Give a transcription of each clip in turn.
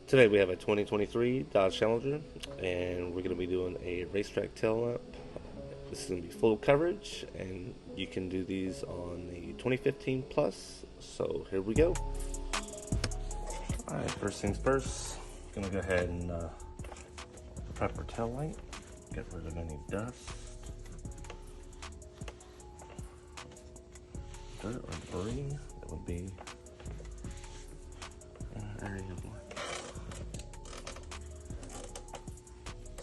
Today we have a 2023 Dodge Challenger, and we're going to be doing a Racetrack tail lamp. This is going to be full coverage, and you can do these on the 2015 Plus. So here we go. Alright, first things first, going to go ahead and prep our tail light, get rid of any dust, dirt or debris that would be in an area of light.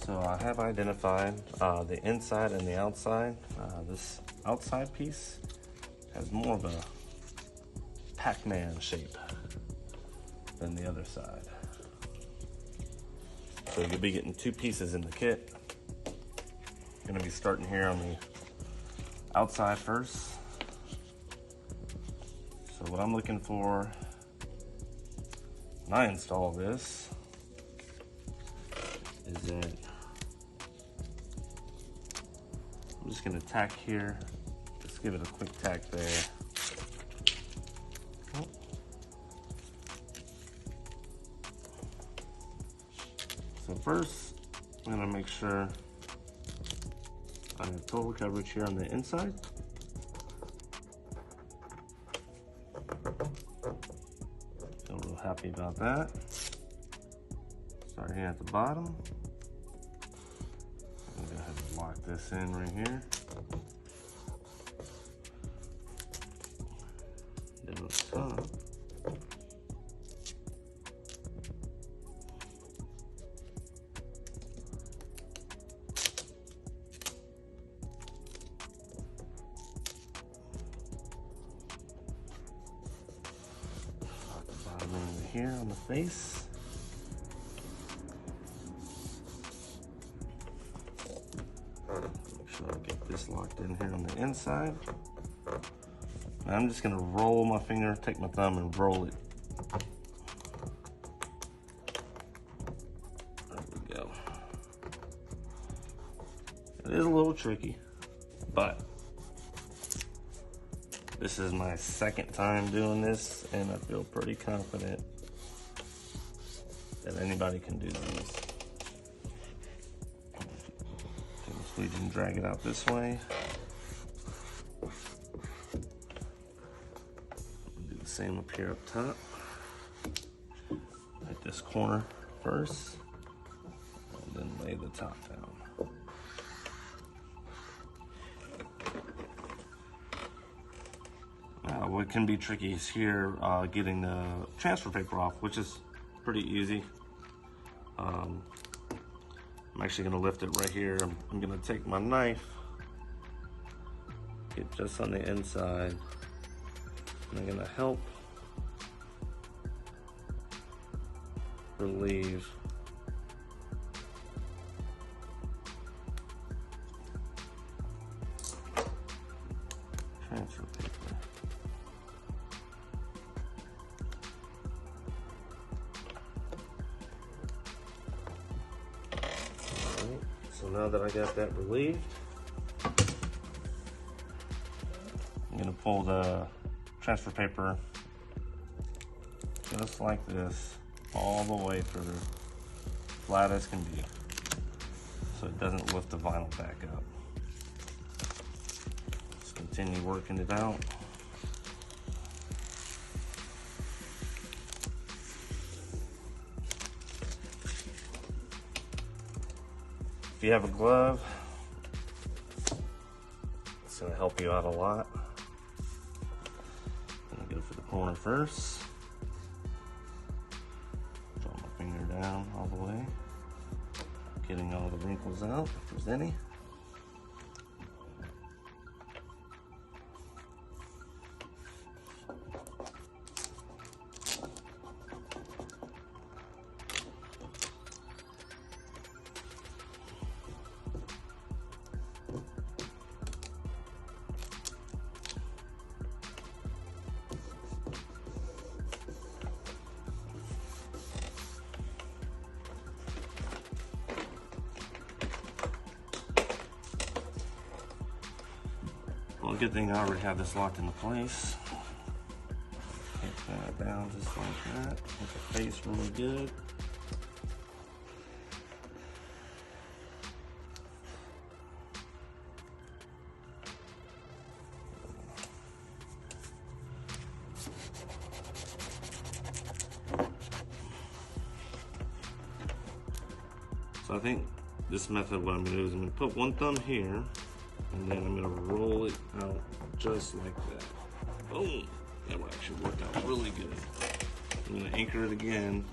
So I have identified the inside and the outside. This outside piece has more of a Pac-Man shape than the other side. So you'll be getting two pieces in the kit. Gonna be starting here on the outside first. So what I'm looking for when I install this is that I'm just gonna tack here. Just give it a quick tack there. Oh. So first, I'm gonna make sure I have total coverage here on the inside. Feel real happy about that. Start here at the bottom. I'm gonna go ahead and lock this in right here. Then up top, lock the bottom over here on the face. Make sure I get this locked in here on the inside. Now I'm just gonna roll my finger, take my thumb and roll it. There we go. It is a little tricky, but this is my second time doing this and I feel pretty confident that anybody can do these. We can drag it out this way. Do the same up here up top. Hit this corner first, and then lay the top down. Now, what can be tricky is here getting the transfer paper off, which is pretty easy. I'm actually gonna lift it right here. I'm gonna take my knife, get just on the inside, and I'm gonna help relieve transfer paper. So now that I got that relieved, I'm gonna pull the transfer paper just like this, all the way through, flat as can be, so it doesn't lift the vinyl back up. Let's continue working it out. If you have a glove, it's going to help you out a lot. I'm going to go for the corner first. Draw my finger down all the way, getting all the wrinkles out if there's any. Well, good thing I already have this locked into place. Take that down just like that. Make the face really good. So I think this method, what I'm gonna do is I'm gonna put one thumb here, and then I'm gonna roll it out just like that. Boom! That will actually work out really good. I'm gonna anchor it again.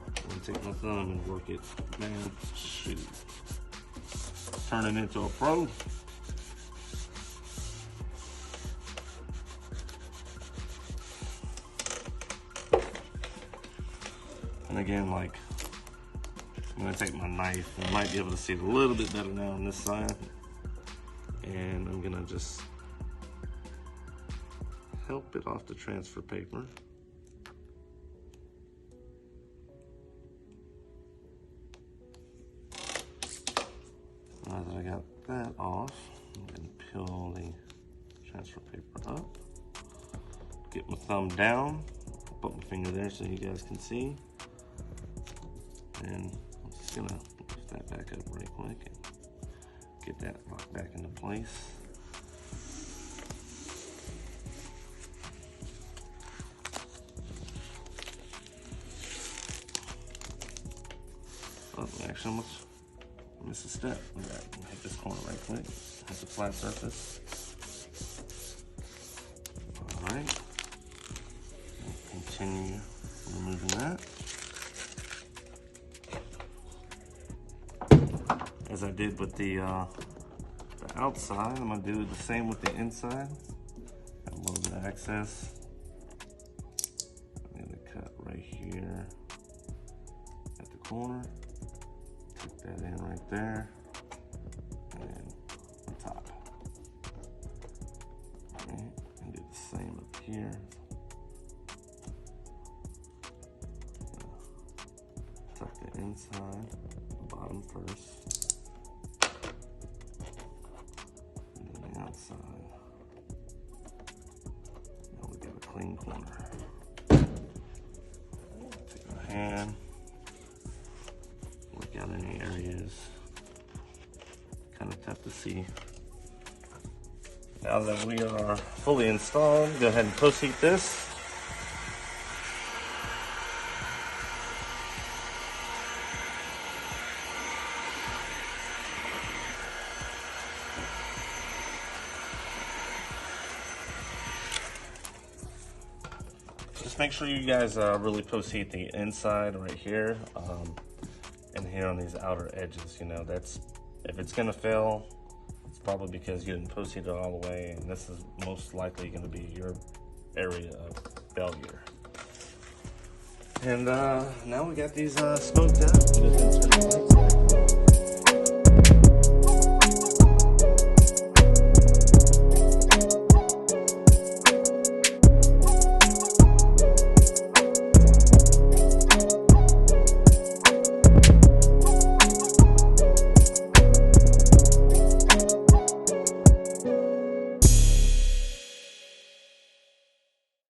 I'm gonna take my thumb and work it. Man, shoot. Turning into a pro. And again, like, I'm gonna take my knife. I might be able to see it a little bit better now on this side. And I'm gonna just help it off the transfer paper. Now that I got that off, I'm gonna peel the transfer paper up. Get my thumb down. Put my finger there so you guys can see. And I'm just gonna lift that back up right quick and get that locked back into place. Oh, actually, almost missed a step. Look at that. Hit this corner right quick. Hit the flat surface. All right. Continue removing that. As I did with the outside, I'm gonna do the same with the inside. Got a little bit of excess. I'm gonna cut right here at the corner. Tuck that in right there, and then on top. All right, and do the same up here. Tuck the inside, the bottom first. Outside. Now we got a clean corner. Take our hand, work out any areas. Kind of tough to see. Now that we are fully installed, go ahead and post heat this. Just make sure you guys really post heat the inside right here and here on these outer edges. You know, that's, if it's gonna fail, it's probably because you didn't post heat it all the way, and this is most likely gonna be your area of failure. And now we got these smoked out.